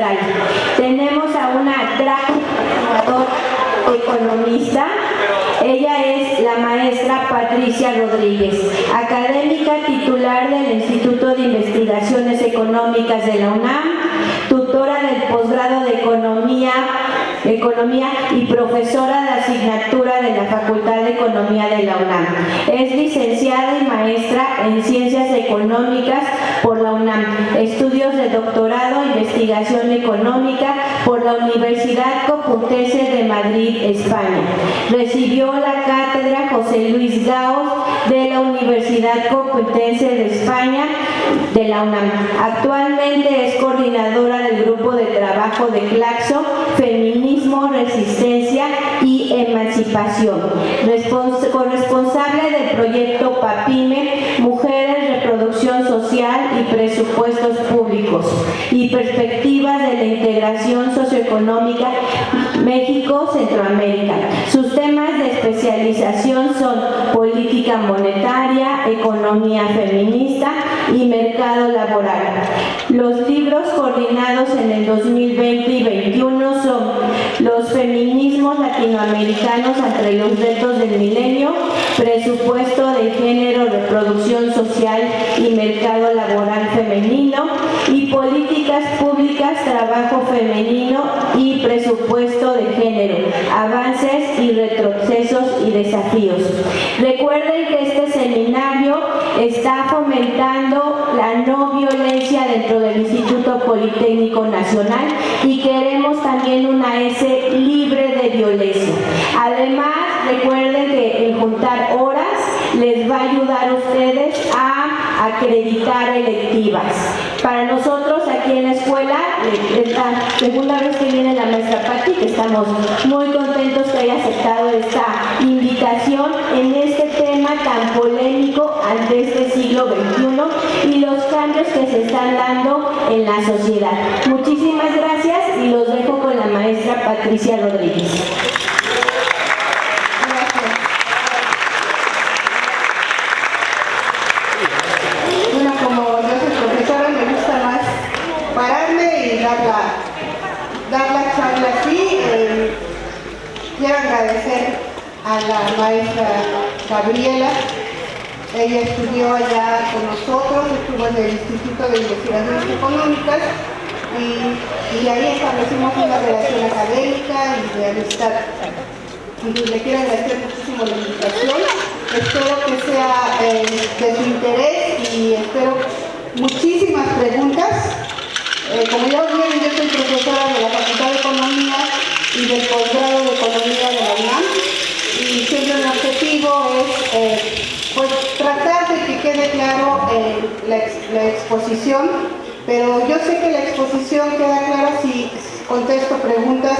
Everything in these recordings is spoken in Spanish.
magistral. Tenemos a una gran economista. Ella es la maestra Patricia Rodríguez, académica titular del Instituto de Investigaciones Económicas de la UNAM, tutora del posgrado de Economía y profesora de asignatura de la Facultad de Economía de la UNAM. Es licenciada y maestra en Ciencias Económicas por la UNAM, estudios de doctorado e investigación económica por la Universidad Complutense de Madrid, España. Recibió la cátedra José Luis Gaos de la Universidad Complutense de España de la UNAM. Actualmente es coordinadora del grupo de trabajo de Claxo, Feminismo, Resistencia y Emancipación, corresponsable del proyecto PAPIME, Mujeres, Reproducción Social y Presupuestos Públicos y Perspectivas de la Integración Socioeconómica México-Centroamérica. Sus temas de especialización son política monetaria, economía feminista y mercado laboral. Los libros coordinados en el 2020 y 2021 son Los feminismos latinoamericanos ante los retos del milenio, Presupuesto de género, reproducción social y mercado laboral femenino, y Políticas públicas, trabajo femenino y presupuesto de género, avances y retrocesos y desafíos. Recuerden que este seminario está fomentando la no violencia dentro del Instituto Politécnico Nacional y queremos también una S libre de violencia. Además, recuerden que el juntar horas les va a ayudar a ustedes a acreditar electivas. Para nosotros aquí en la escuela, esta segunda vez que viene la maestra Patti, que estamos muy contentos que haya aceptado esta invitación en este tema tan polémico ante este siglo XXI y los cambios que se están dando en la sociedad. Muchísimas gracias y los dejo con la maestra Patricia Rodríguez. Dar la charla aquí. Quiero agradecer a la maestra Gabriela. Ella estudió allá con nosotros, estuvo en el Instituto de Investigaciones Económicas y ahí establecimos una relación académica y de amistad. Y le quiero agradecer muchísimo la invitación. Espero que sea de su interés y espero muchísimas preguntas. Como ya vieron, yo soy profesora de la Facultad de Economía y del posgrado de Economía de la UNAM, y siempre mi objetivo es pues, tratar de que quede claro la exposición, pero yo sé que la exposición queda clara si contesto preguntas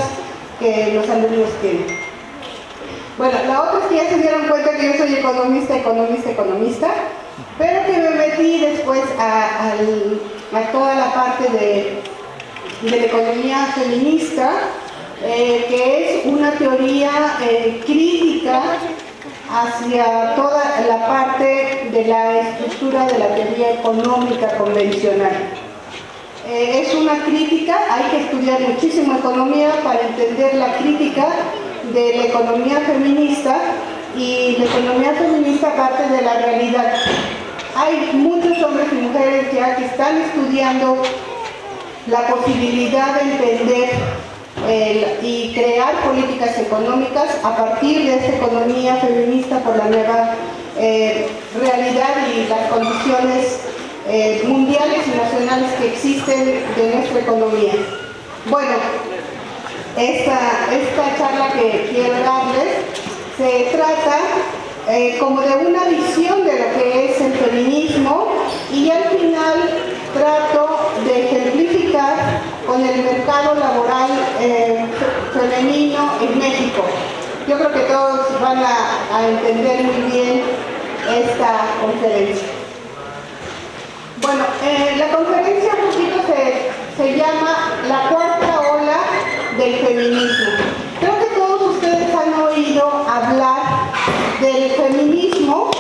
que los alumnos tienen. Bueno, la otra es que ya se dieron cuenta que yo soy economista, pero que me metí después a toda la parte de la economía feminista, que es una teoría crítica hacia toda la parte de la estructura de la teoría económica convencional. Es una crítica, hay que estudiar muchísimo economía para entender la crítica de la economía feminista, y la economía feminista parte de la realidad. Hay muchos hombres y mujeres ya que están estudiando la posibilidad de entender y crear políticas económicas a partir de esta economía feminista por la nueva realidad y las condiciones mundiales y nacionales que existen de nuestra economía. Bueno, esta charla que quiero darles se trata como de una visión de lo que es el feminismo, y al final trato de ejemplificar con el mercado laboral femenino en México. Yo creo que todos van a entender muy bien esta conferencia. Bueno, la conferencia un poquito se llama La cuarta ola del feminismo. Creo que todos ustedes han oído hablar del feminismo,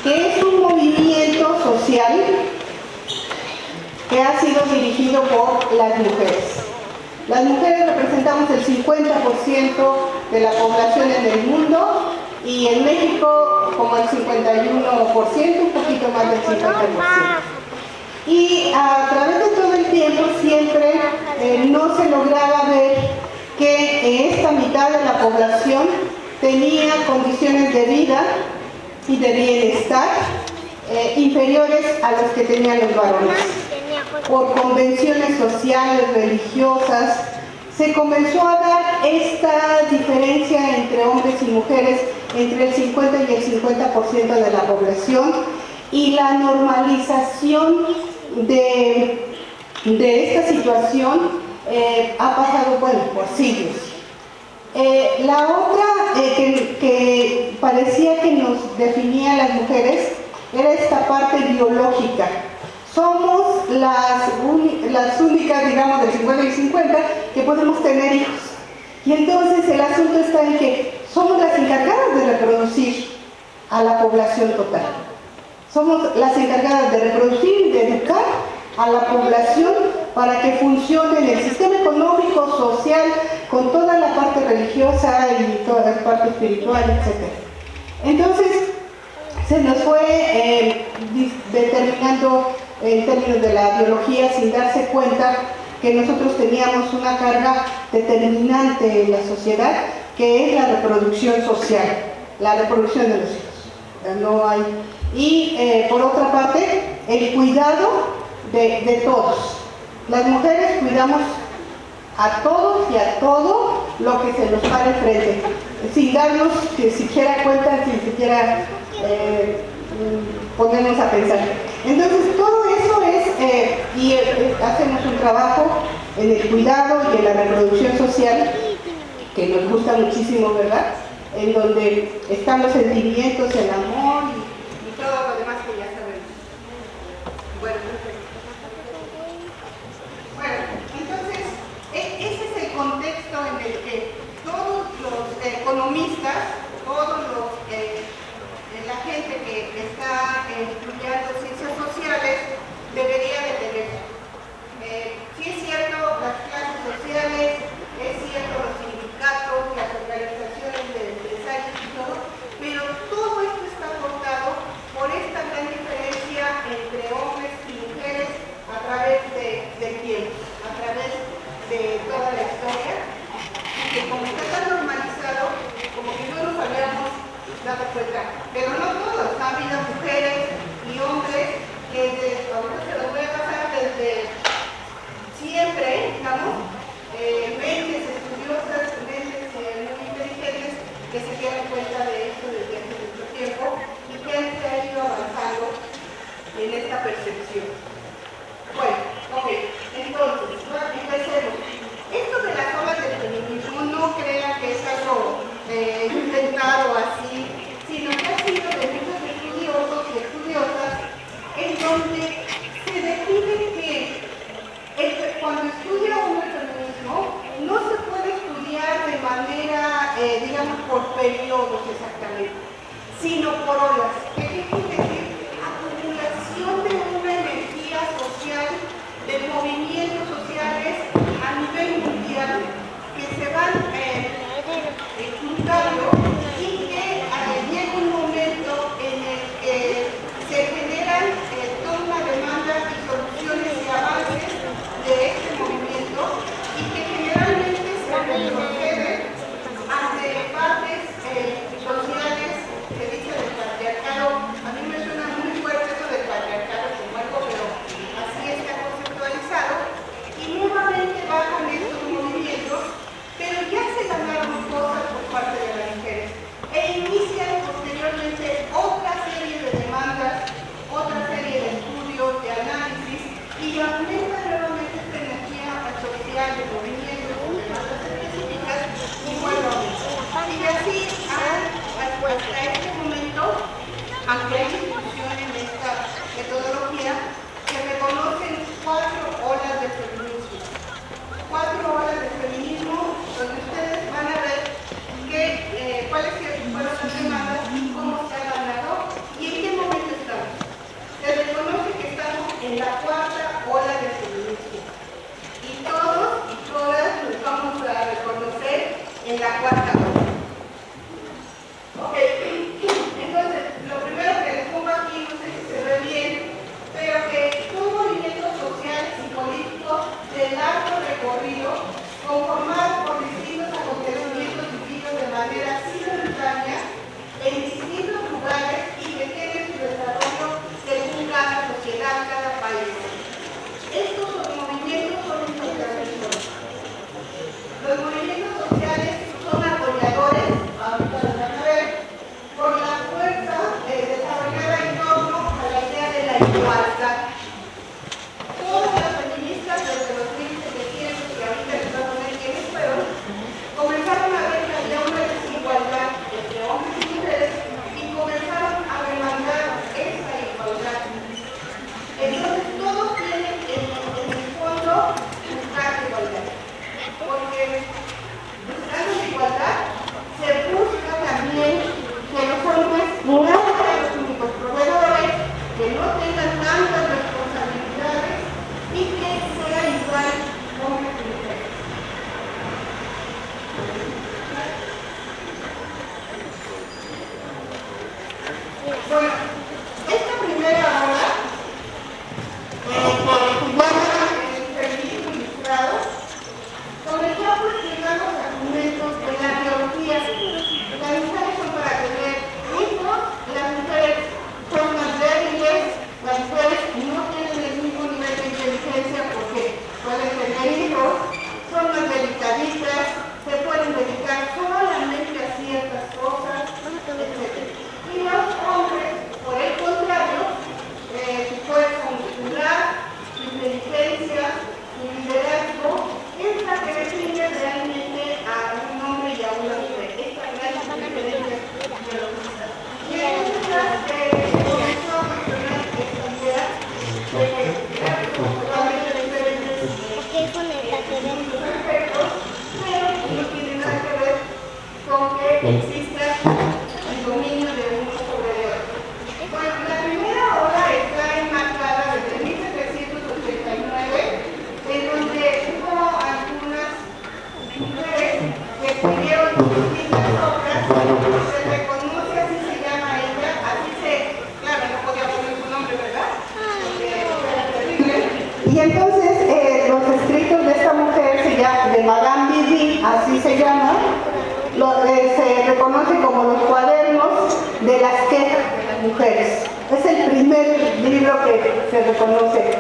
que es un movimiento social que ha sido dirigido por las mujeres. Las mujeres representamos el 50% de la población en el mundo y en México como el 51%, un poquito más del 50%. Y a través de todo el tiempo siempre no se lograba ver que esta mitad de la población tenía condiciones de vida y de bienestar inferiores a los que tenían los varones. Por convenciones sociales, religiosas, se comenzó a dar esta diferencia entre hombres y mujeres, entre el 50 y el 50% de la población, y la normalización de esta situación ha pasado, bueno, por siglos. La otra que parecía que nos definía a las mujeres era esta parte biológica. Somos las únicas, digamos, del 50 y 50 que podemos tener hijos. Y entonces el asunto está en que somos las encargadas de reproducir a la población total. Somos las encargadas de reproducir y de educar a la población para que funcione en el sistema económico, social, con toda la parte religiosa y toda la parte espiritual, etc. Entonces, se nos fue determinando en términos de la biología sin darse cuenta que nosotros teníamos una carga determinante en la sociedad, que es la reproducción social, la reproducción de los hijos. No hay. Y por otra parte, el cuidado de todos. Las mujeres cuidamos a todos y a todo lo que se nos pare frente, sin darnos que siquiera cuenta, sin siquiera ponernos a pensar. Entonces todo eso es, hacemos un trabajo en el cuidado y en la reproducción social, que nos gusta muchísimo, ¿verdad? En donde están los sentimientos, el amor y todo lo demás que ya sabemos. Bueno, entonces, ese es el contexto en el que todos los economistas, la gente que está estudiando ciencias sociales debería de tener. Sí es cierto, las clases sociales, es cierto los sindicatos, las organizaciones de empresarios y todo, pero todo esto está aportado por esta gran diferencia entre hombres y mujeres a través del tiempo, a través de toda la historia, y que como está tan normalizado, como que no nos habíamos dado cuenta, pero no todos, ha habido mujeres y hombres que ahorita se los voy a pasar desde siempre, digamos, mentes estudiosas, mentes muy inteligentes que se dieron cuenta de esto desde hace mucho tiempo y que han ido avanzando en esta percepción. Bueno, ok, entonces, empecemos. Esto de las olas del feminismo no crean que es algo inventado así, sino que ha sido de muchos estudiosos y estudiosas en donde se define que cuando estudia uno el feminismo no se puede estudiar de manera, digamos, por periodos exactamente, sino por olas. ¿Qué quiere decir? Acumulación de una energía social, de movimientos sociales a nivel mundial que se van juntando y que llega un momento en el que se generan toda una demanda y soluciones y avances de este movimiento y que generalmente se retroceden ante partes sociales que dice del patriarcado. A mí me suena muy fuerte eso del patriarcado como algo, pero así está conceptualizado, y nuevamente bajan estos movimientos, pero ya se ganaron cosas por parte de las mujeres e inician posteriormente otra serie de demandas, otra serie de estudios, de análisis, y aumenta nuevamente esta energía social de movimientos, de demandas específicas, y vuelve a aumentar. Y así hasta este momento, aunque hay discusión en esta metodología, se reconocen 4 olas del feminismo. 4 olas del feminismo, donde ustedes van a ver cuáles fueron las demandas, cómo se ha ganado y en qué momento estamos. Se reconoce que estamos en la 4ª ola del feminismo. Y todos y todas cuarta ola. Ok, entonces, lo primero que les pongo aquí, no sé si se ve bien, pero que son movimientos sociales y políticos de largo recorrido, conformados por distintos acontecimientos vividos de manera simultánea en distintos lugares y que tienen su desarrollo según cada sociedad, cada país. Estos movimientos son intervenciones. Los movimientos sociales son apoyadores, ahorita lo van a ver, por la fuerza desarrollada en torno a la idea de la igualdad. Todas las feministas desde los 1700, que ahorita les voy a poner quiénes fueron, comenzaron a ver que había una desigualdad entre hombres y mujeres y comenzaron a demandar esa igualdad. Entonces todos tienen en el fondo buscar igualdad, porque buscando la igualdad se busca también que los hombres no sean los únicos proveedores, que no tengan tantas responsabilidades y que sea igual hombres y mujeres. Bueno, esta primera ola el feminismo ilustrado comenzó a cuestionar los argumentos de la biología. Las mujeres son para tener hijos, las mujeres son más débiles, las mujeres no tienen el mismo nivel de inteligencia porque pueden tener hijos, son más delicaditas, se pueden dedicar solamente a ciertas cosas, etc. Y los hombres, por el contrario, su fuerza muscular, su inteligencia, su liderazgo, es la que define realmente a un hombre y a una mujer. Esta gran diferencia biológica. Y entonces comenzó a cuestionar esta idea de que eran totalmente diferentes aspectos, pero no tiene nada que ver con que exista el dominio de uno sobre el otro. Bueno, la primera ola está enmarcada desde 1789, en donde hubo algunas mujeres que escribieron distintas obras, se reconoce, así se llama ella, así se, claro, no podía poner su nombre, ¿verdad? Porque era terrible. Y entonces los escritos de esta mujer de Madame Vivi, así se llama, se reconoce como los cuadernos de las quejas de las mujeres. Es el primer libro que se reconoce.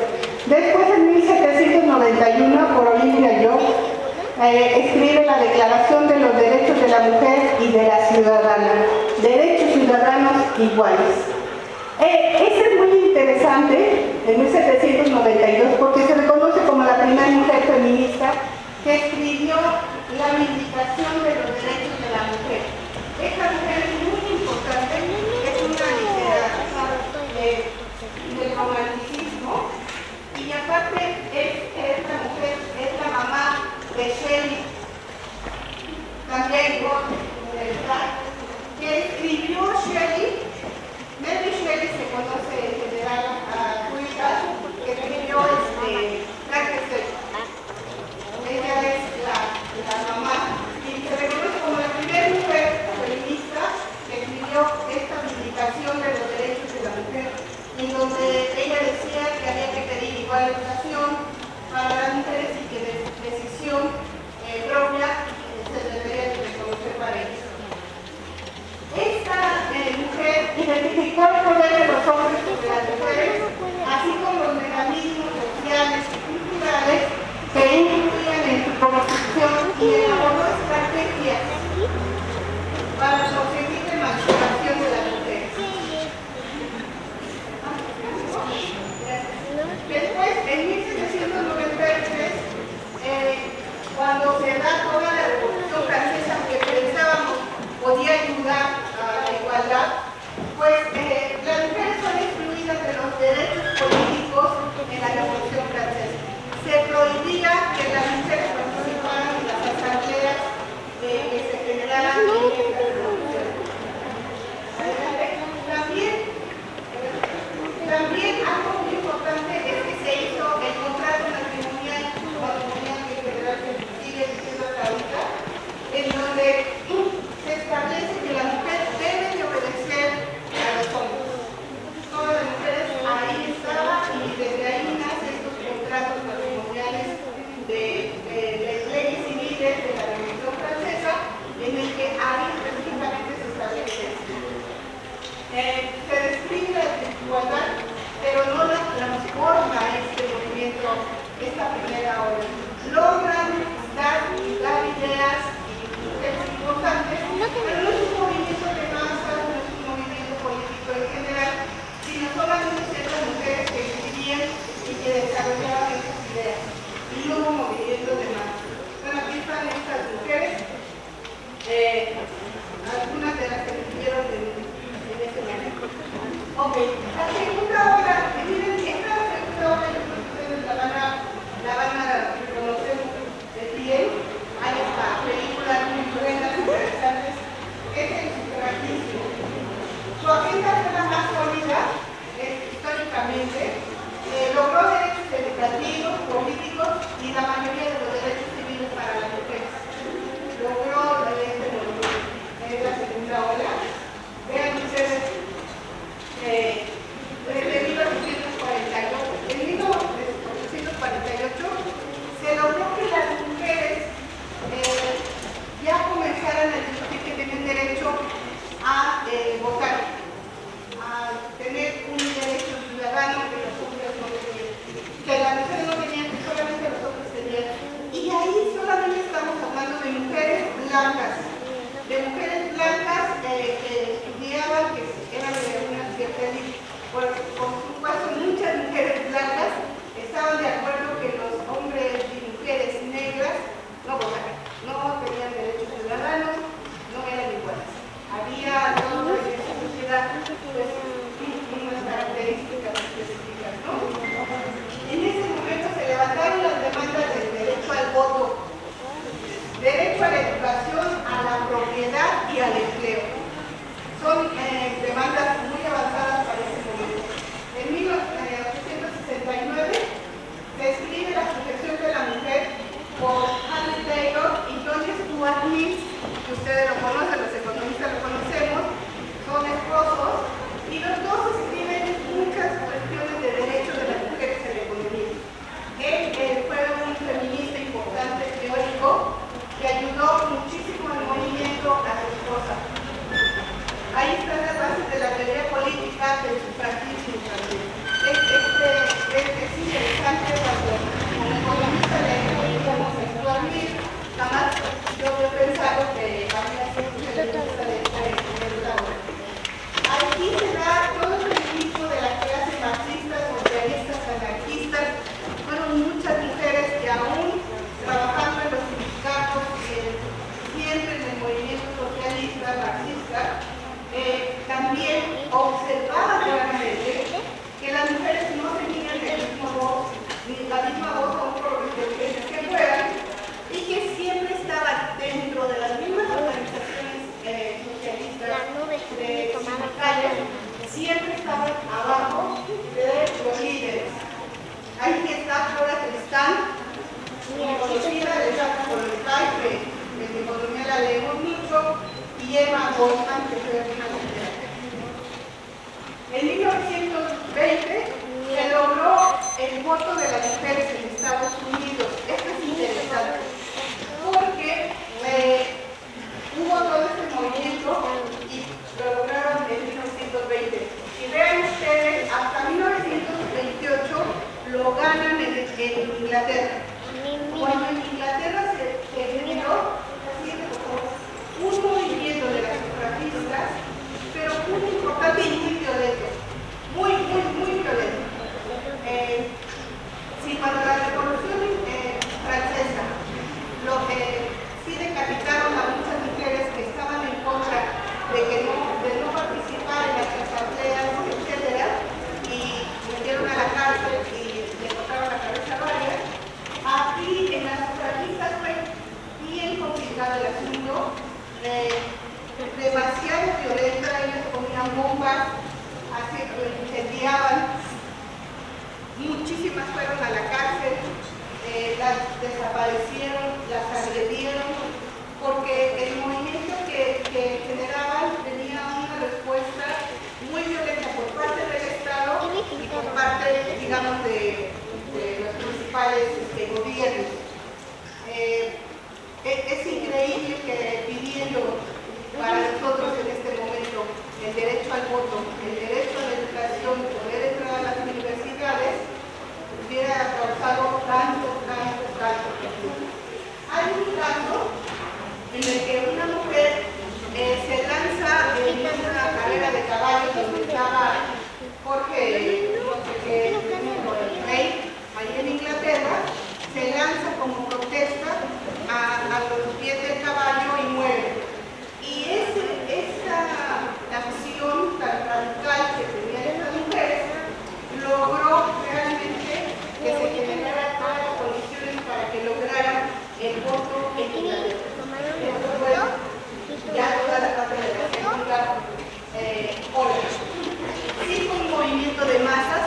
Después, en 1791, por Olimpia York, escribe la Declaración de los Derechos de la Mujer y de la Ciudadana. Derechos ciudadanos iguales. Este es muy interesante, en 1792, porque se reconoce como la primera mujer feminista que escribió la Vindicación de los Derechos de la Mujer. Esta mujer es muy importante, es una literatura del romanticismo y aparte esta mujer es la mamá de Shelley, también que escribió Shelley. Mary Shelley se conoce en general a su hija, que escribió Frankenstein. Ella es la mamá y se reconoce como la primera mujer feminista que escribió esta Vindicación de los Derechos de la Mujer, en donde ella decía que había que pedir igual educación para las mujeres y que decisión propia se debería reconocer para ellas. Esta mujer identificó el poder de los hombres sobre las mujeres, así como los mecanismos sociales y culturales que incluían en su construcción y elaboró estrategias para conseguir la emancipación de las mujeres. Después, en 1793, cuando se da toda la Revolución Francesa, que pensábamos podía ayudar a la igualdad, pues las mujeres son excluidas de los derechos políticos en la Revolución Francesa. Se prohibía que las mujeres participaran en las asambleas que se generaran en esta revolución. También algo muy importante es que se hizo el contrato matrimonial que General se sigue diciendo hasta ahorita, en donde en el que ahí específicamente se establece esto. Se describe la desigualdad, pero no la transforma este movimiento, esta primera ola. Logran dar ideas importantes, pero no es un movimiento de masas, no es un movimiento político en general, sino solamente ciertas mujeres que escribían y que desarrollaban esas ideas. Y no hubo movimiento de masas. Bueno, aquí están estas mujeres, algunas de las que escribieron en ese momento. Ok, la segunda obra, miren, esta segunda obra yo creo que ustedes la van a reconocer de bien. Hay esta película muy buena, interesantes, es el sufragismo. Su agenda fue la más sólida históricamente, logró derechos educativos, políticos y la mayoría de los derechos civiles para las mujeres. Logró este movimiento. Es la segunda ola. Vean ustedes, desde 1848, en 1848 se logró que las mujeres ya comenzaran a discutir que tenían derecho a votar, a tener un derecho ciudadano que los hombres no tenían, que las mujeres no tenían, que solamente los hombres tenían. Y ahí solamente estamos hablando de mujeres blancas, que estudiaban, que eran de una cierta élite. Por supuesto, muchas mujeres blancas estaban de acuerdo que los hombres y mujeres negras no votaran, no tenían derechos ciudadanos, no eran iguales. Había toda esa sociedad, pues, unas características específicas, ¿no? En ese momento se levantaron las demandas del derecho al voto, derecho a la educación, a la propiedad y al empleo. Son demandas muy avanzadas para ese momento. En 1869 se escribe La sujeción de la mujer por Henry Taylor y John Stuart Mill, que ustedes lo conocen, los economistas lo conocemos, son esposos, y los dos escriben muchas cuestiones de derechos de las mujeres en la economía. Él fue un feminista importante, teórico, que ayudó muchísimo al movimiento a su esposa. Ahí están las bases de la teoría política del sufragismo también. Es interesante cuando como economista leíamos a Stuart Mill, jamás yo había pensado que había sido un feminista de esta obra. Aquí se da todo el feminismo de la clase marxista, socialistas, anarquistas. Fueron muchas mujeres que aún trabajando en los sindicatos, siempre en el movimiento socialista, marxista, también observaban claramente que las mujeres no tenían el mismo voz, ni la misma voz que fueran, y que siempre estaban dentro de las mismas organizaciones socialistas, sindicales, siempre estaban abajo de los líderes. Ahí está Flora Tristán, muy conocida, de Santa Colonizai, que en economía la leemos mucho, y Emma Goldman, que fue una mujer. En 1920 se logró el voto de las mujeres en Estados Unidos. Esto es interesante, porque hubo todo este movimiento y lo lograron en 1920. Y vean ustedes, hasta 1928 lo ganan en Inglaterra. Cuando en Inglaterra se generó un movimiento de las sufragistas, pero muy importante y muy violento. Muy violento. Sí, cuando la Revolución Francesa sí decapitaron a muchas mujeres que estaban en contra de no participar en las asambleas, etc., y metieron a la cárcel y le cortaron la cabeza a varias. Aquí en las sufragistas fue bien complicado el asunto, demasiado violenta. Ellos ponían bombas, incendiaban, muchísimas fueron a la cárcel, las desaparecieron, las agredieron, porque el movimiento que generaban tenía una respuesta muy violenta por parte del Estado y por parte, digamos, de los principales gobiernos. Es increíble que pidiendo los pies del caballo y muere. Y esa acción tan radical que tenían estas mujeres logró realmente que se generaran todas las condiciones para que lograran el voto equitativo. Esto fue ya toda la parte de la segunda ola. Sí fue un movimiento de masas,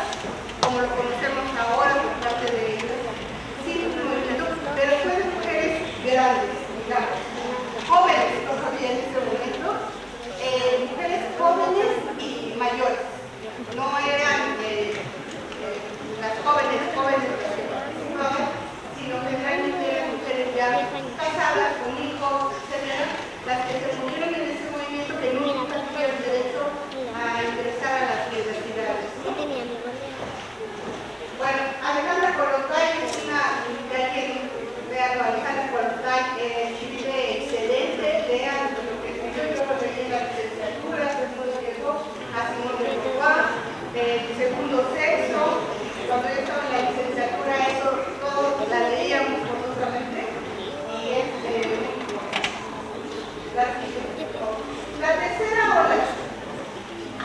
como lo conocemos ahora por parte de ellos. Sí fue un movimiento, pero fue de mujeres grandes, digamos, jóvenes todavía en ese momento, mujeres jóvenes y mayores. No eran las jóvenes que participaban, sino que realmente eran mujeres ya casadas, con hijos, etc., las que se pusieron en ese movimiento que nunca tuvieron derecho a ingresar a las universidades. Bueno, Alejandra Kollontai es una, de alguien, vean, Alejandra Kollontai escribe excelente, vean lo que escribió, yo lo leí en la licenciatura, después llegó a Simón de Beauvoir, segundo sexo, cuando yo estaba en la licenciatura eso todo la leíamos forzosamente, y es la tercera ola.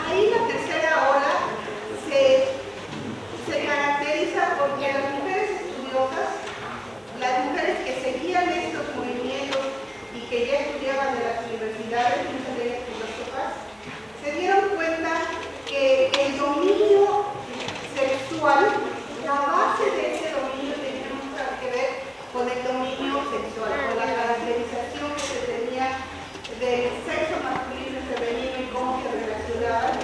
Ahí la tercera ola se caracteriza porque las mujeres estudiosas, las mujeres que seguían estos movimientos y que ya estudiaban en las universidades, muchas de ellas filósofas, se dieron cuenta que el dominio sexual, la base de ese dominio tenía mucho que ver con el dominio sexual, con la caracterización que se tenía del sexo masculino y femenino y cómo se relacionaban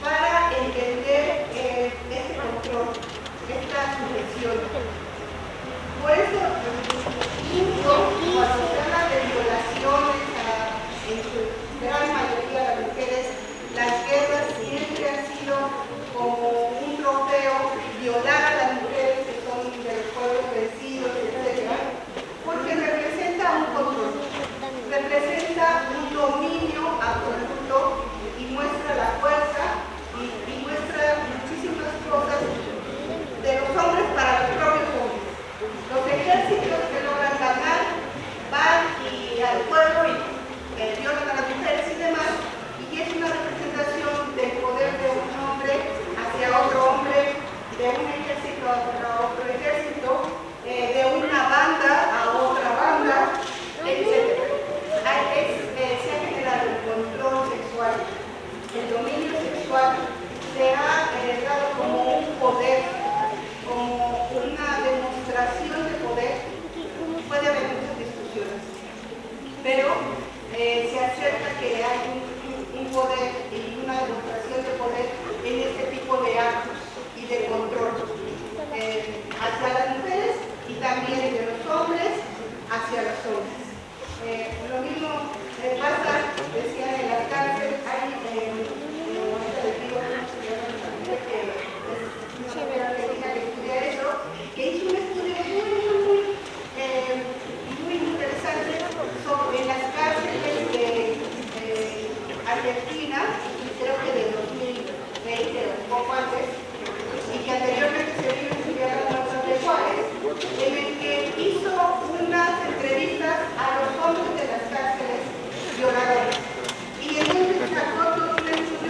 para entender este control, esta sujeción. Por eso, incluso cuando se habla de violaciones en su gran mayoría de las mujeres, las guerras siempre han sido como un trofeo, violar a las mujeres que son de los pueblos vencidos, etc., porque representa un control, representa un dominio absoluto y muestra la fuerza y muestra muchísimas cosas de los hombres para los propios hombres. Los ejércitos que logran ganar van al pueblo y violan a las mujeres y demás, y es una representación del poder de un hombre hacia otro hombre, de un ejército a otro ejército, de una banda a otra banda, etc. Se ha generado el control sexual, el dominio sexual se ha dado como un poder, como una demostración de poder. Puede haber muchas discusiones, pero se acepta que hay un poder y una demostración de poder en este tipo de actos y de control hacia las mujeres y también de los hombres hacia los hombres. Lo mismo pasa, decían, en las cárceles, hay ahorita les digo que es una mujer argentina que estudia eso, que hizo un estudio muy interesante sobre las cárceles de Argentina, creo que de 2020 o un poco antes, y que anteriormente se vio estudiar las notas de Juárez, en el que hizo unas entrevistas a los hombres de las cárceles violadores. Y entonces sacó todo un estudio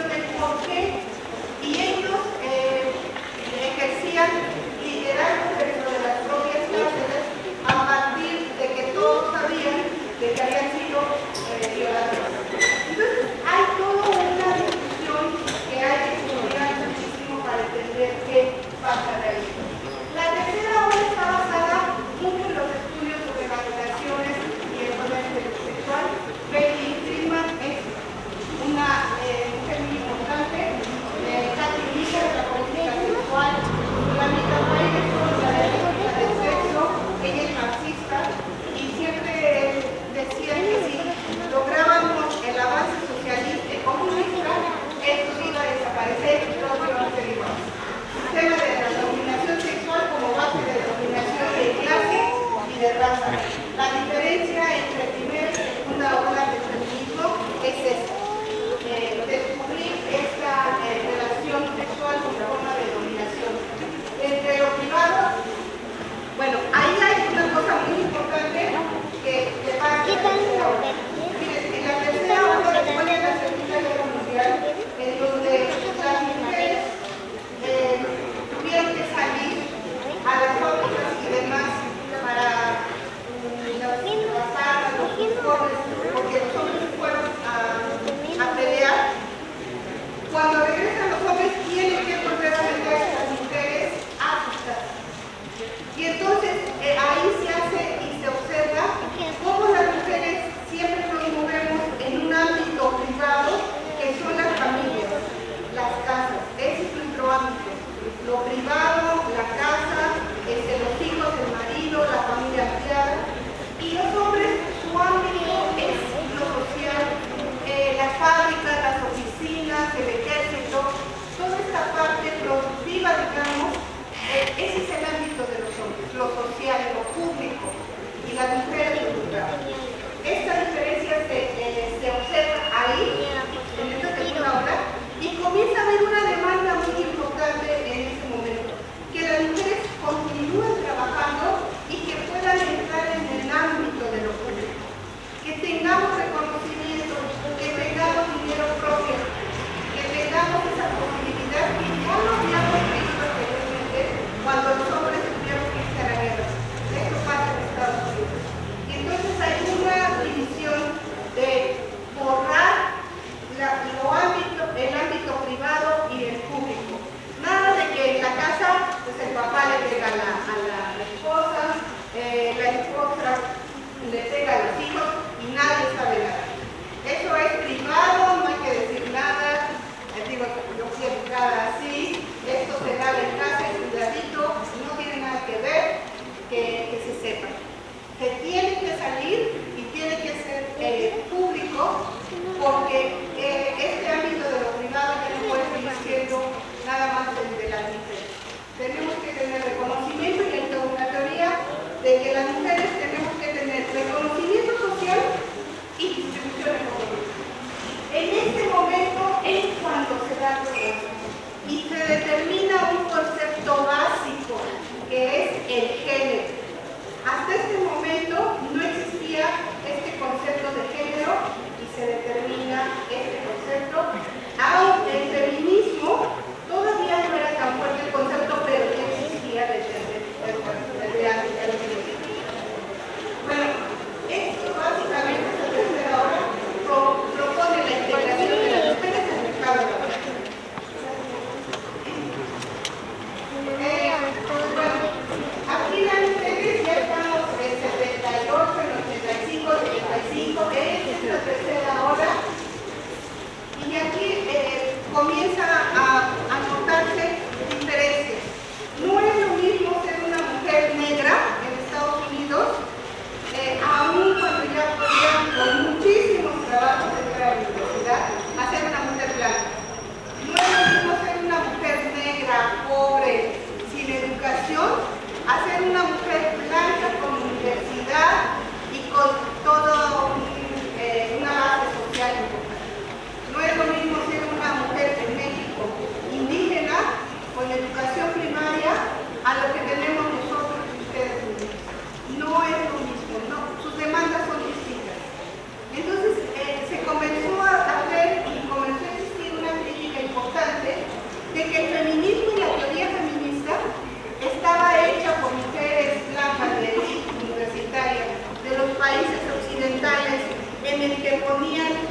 régimen que ponían